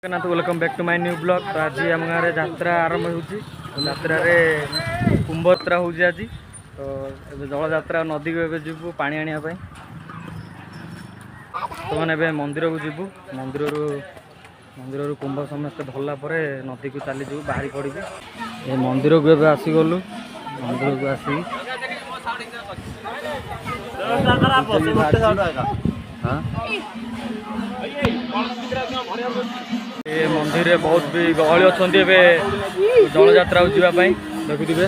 Jagannath welcome back to my new blog. तो आज आम गाँव में यात्रा आरंभ होत्रा कुंभ यात्रा हो आज। तो जल यात्रा नदी को जीवु पानी आने तो मैंने मंदिर को जीवु मंदिर कुंभ समस्त भरला नदी को चली जीव बाहरी पड़ू ये मंदिर को एवं आसीगलु मंदिर को आसी ये मंदिर रे बहुत भी गहली अच्छा जल यात्रा जावाई देखुवे।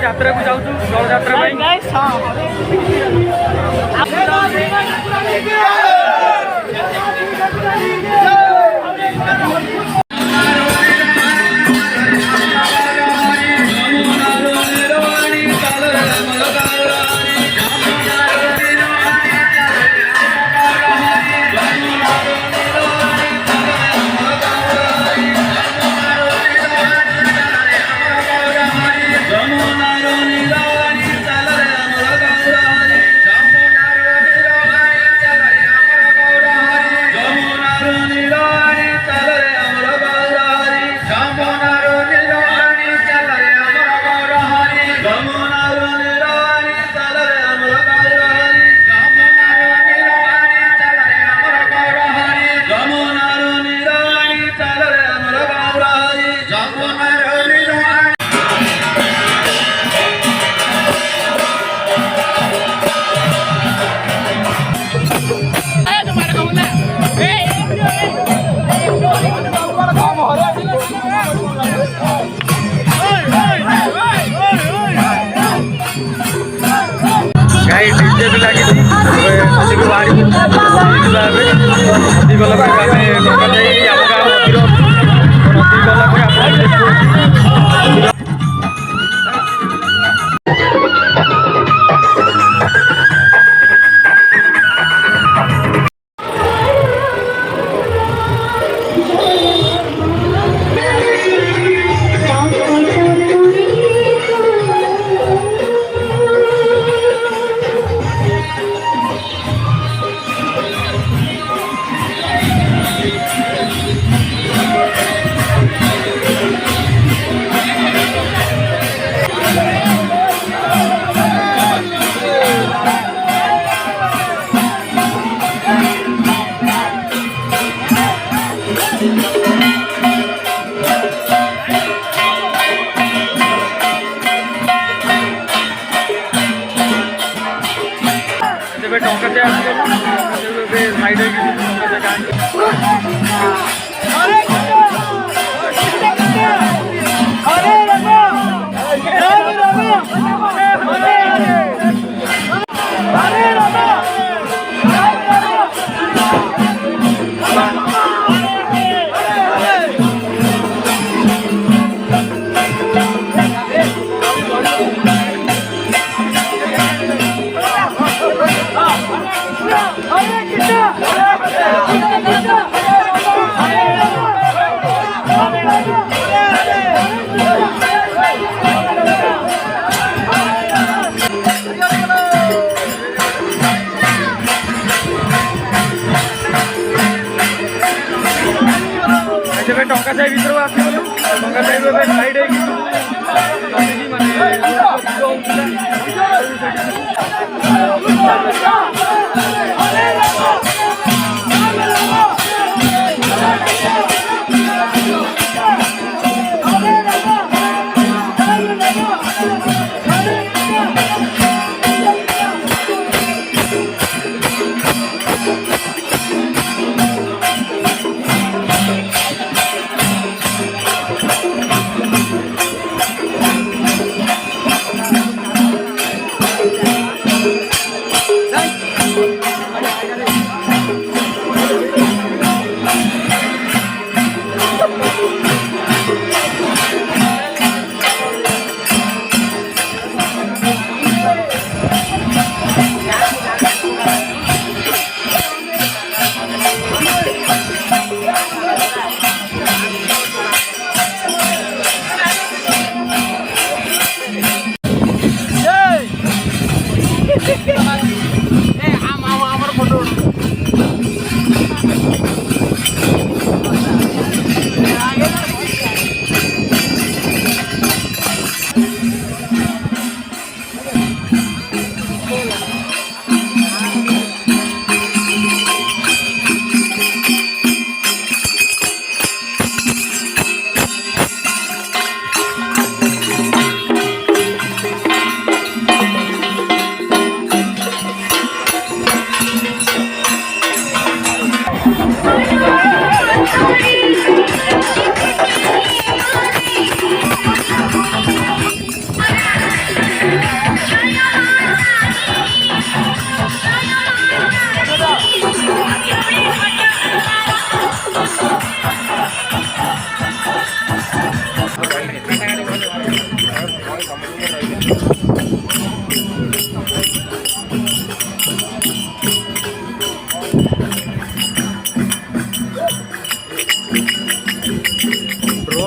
यात्रा को जाऊँ जल यात्रा गाई डीजे भी लगी नदी को बाहरी नदी गला टंका जाए भर आसगलु टंका जाए साइड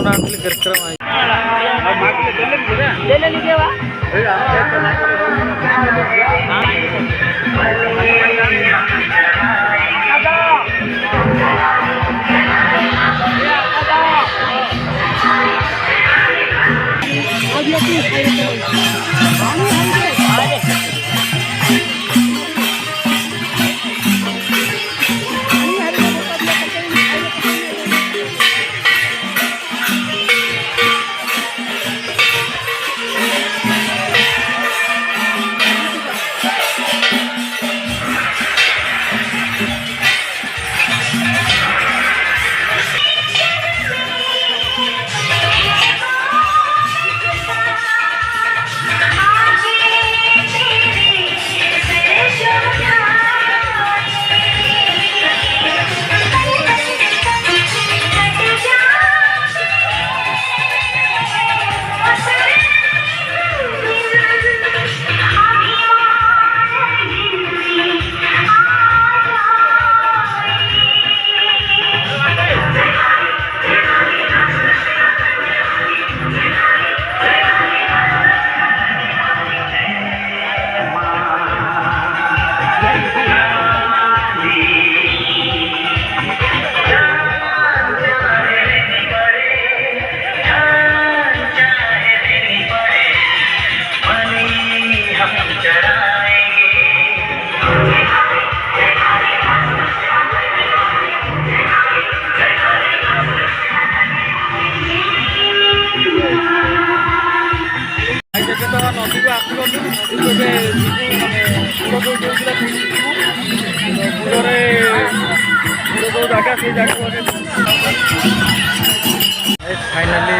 ନା କେରକେରା नदी को आसगलु जो जगह से जगह फाइनाली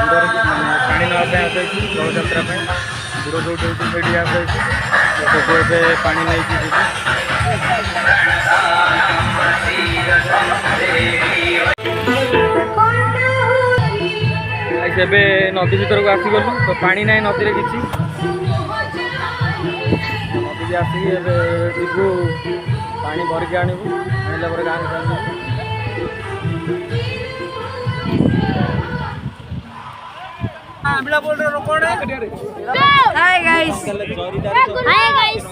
बुड़ पानी नापी जल जात्रा बुड़ जो से आसाई पानी नहीं जब नदी भर को आसीगलु तो पानी ना नदी में किसी नदी आसिक जीवु पानी भरिक आणबू आने गाँव Hi guys. Hi guys.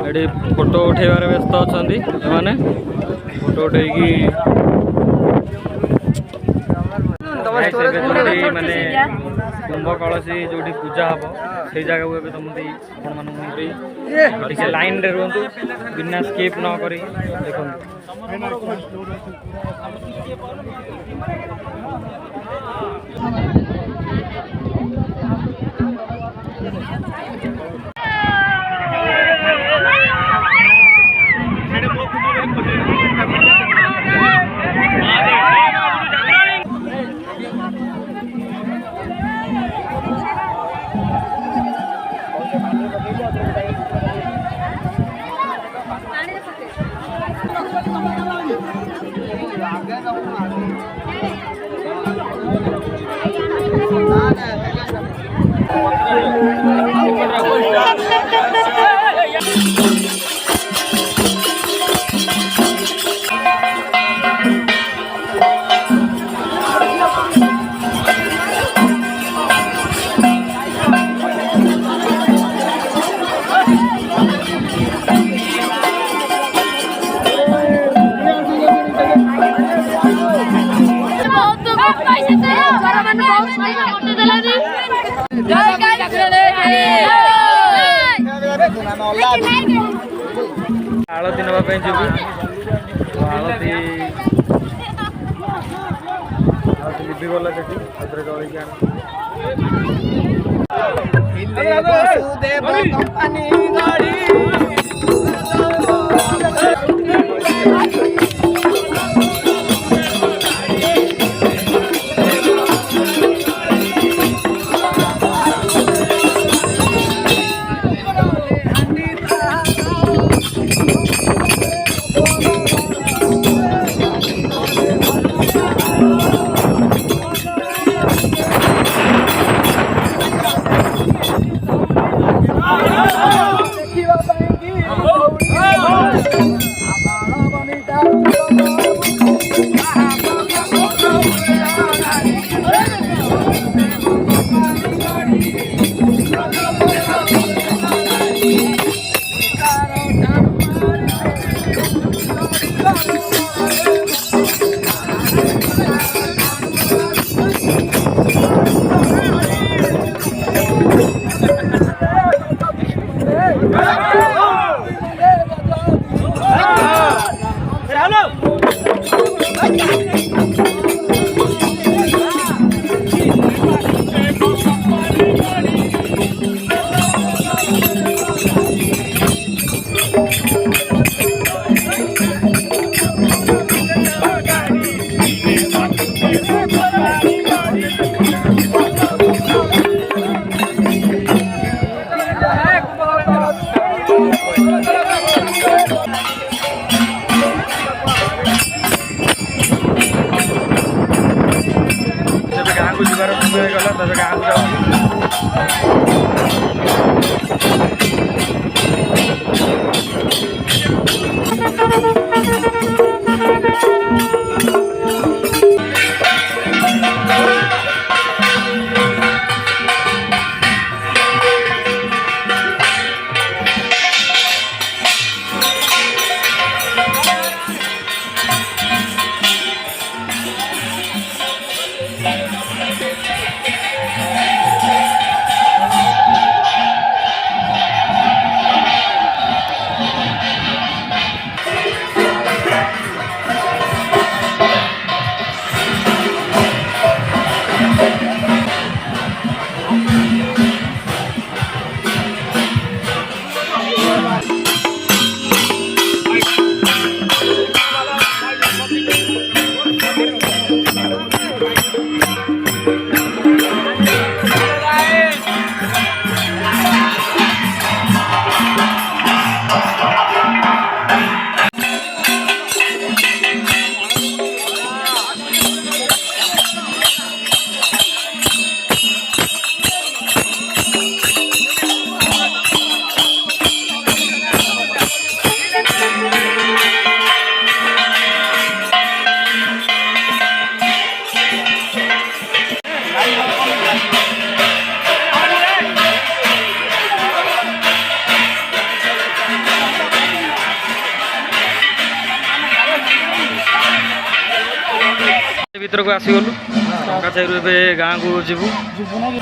ये फोटो उठेबार व्यस्त अच्छा मैंने फोटो उठे माने कुंभ कलसी जो पूजा हम से जगह को तुम लाइन रे रुहतु बिना स्किप न करी देखो आलती नापी जीवु आलती लिपि गला Oh! ଯେବେ ଗାଁକୁ ଯିବାର ସମୟ ହେଇଗଲା ତେବେ ଗାଁକୁ ଯାଉଛୁ। ଭିତରକୁ ଆସିଗଲୁ ଟଙ୍କା ଚାଇରୁ ଏବେ ଗାଁକୁ ଯିବୁ।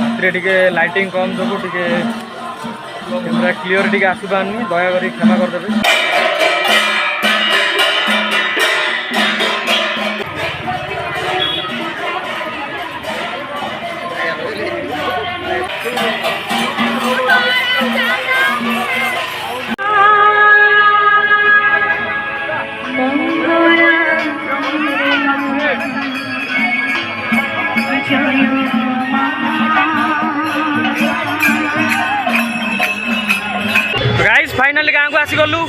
ରାତିରେ ଟିକେ ଲାଇଟିଂ କମ୍ ଯୋଗୁଁ ଟିକେ କ୍ୟାମେରା କ୍ଲିଅର ଟିକେ ଆସିପାରୁନି, ଦୟାକରି କ୍ଷମା କରିଦେବେ। गाइस फाइनली गाँव को आसीगलु।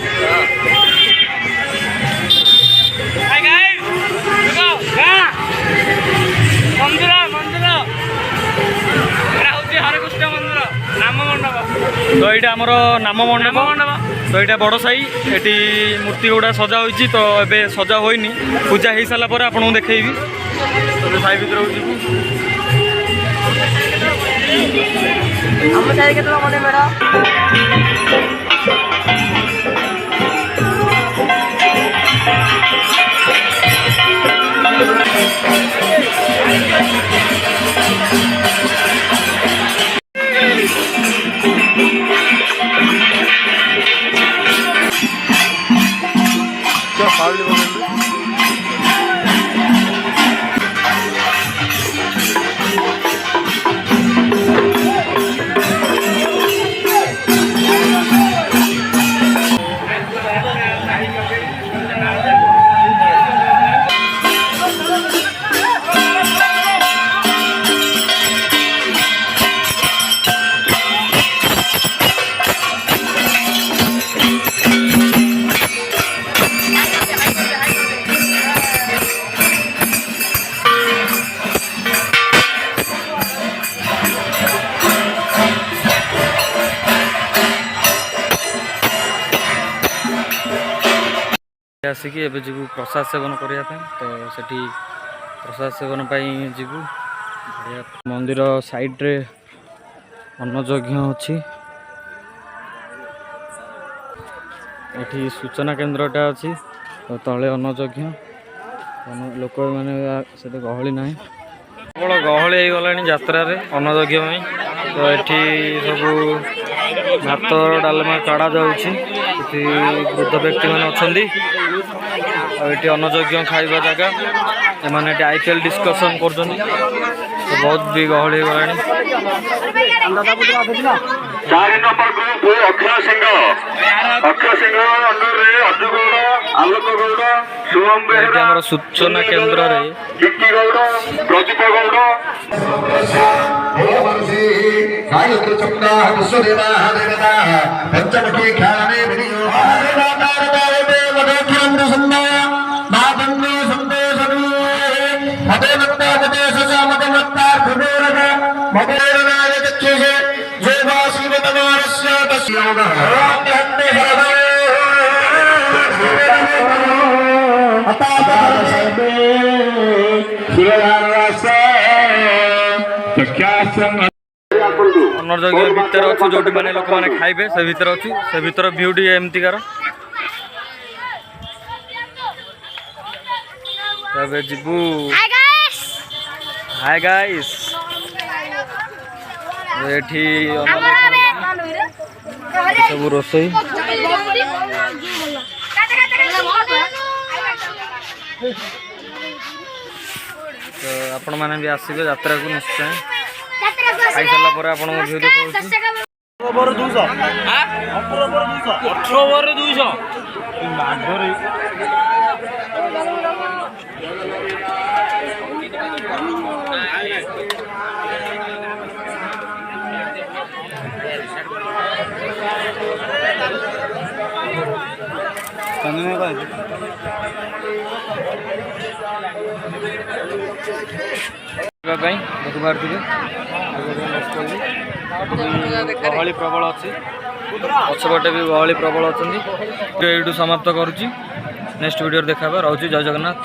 मंदिर मंदिर हरेकृष्ण मंदिर नाम मंडप तो यहाँ आमर नाम मंडप तो यहाँ बड़ साई एटी मूर्ति गुड़ा सजा होती तो ये सजा होनी पूजा हो सारा पर आपको देखी तो साई भर जीवु आसिक एवं जीवु प्रसाद सेवन करने तो सेठी प्रसाद सेवन जीवु मंदिर साइड रे अन्नयज्ञ अच्छी एठी सूचना केन्द्रटा अच्छी तो तले अन्नयज्ञ लोक मैंने से गहली ना प्रबल गहली हो गला यात्रा अन्नयज्ञ तो ये सब ଭାତ ଡାଲମା କାଢ଼ା ଯାଉଛି। ଏଠି ବୃଦ୍ଧ ବ୍ୟକ୍ତିମାନେ ଅଛନ୍ତି ଆଉ ଏଠି ଅନ୍ନଯଜ୍ଞ ଖାଇବା ଜାଗା। ଏମାନେ ଏଠି IPL ଡିସ୍କସନ୍ କରୁଛନ୍ତି। ବହୁତ ବି ଗହଳି ହେଇଗଲାଣି। 4 number group Akshay Singh under रे अजुगौड़ आलोक गौड़ शुभम ଏଠି बेहरा ଆମର ସୂଚନା କେନ୍ଦ୍ରରେ विक्की गौड़ प्रदीप गौड़ गायत्री चंदा विश्वदेवा देवता पंचमुखी ख्याने विनियो ଅନ୍ନଯଜ୍ଞ ଭିତରେ ଅଛୁ ଯୋଉଠି ମାନେ ଲୋକମାନେ ଖାଇବେ ସେ ଭିତରେ ଅଛୁ। ସେ ଭିତର ଭିଉଟି ଏମିତିକାର। ଏବେ ଯିବୁ। ହାय ଗାଇସ୍ ଏଠି ସବୁ ରୋଷେଇ ତ ଆପଣମାନେ ବି ଆସିବେ ଯାତ୍ରାକୁ ନିଶ୍ଚୟ। ଖାଇସାରିଲା ପରେ ଆପଣଙ୍କୁ ଭିଉ ଦେଖାଉଛି। 200 ପାଇଁ ଦେଖିପାରୁଥିବେ ଗହଳି ପ୍ରବଳ ଅଛି। ପଛପଟେ ବି ଗହଳି ପ୍ରବଳ ଅଛନ୍ତି। ଏଇଠୁ ସମାପ୍ତ କରୁଛି। ନେକ୍ସଟ ଭିଡ଼ିଓରେ ଦେଖା ହେବା। ରହୁଛି। ଜୟ ଜଗନ୍ନାଥ।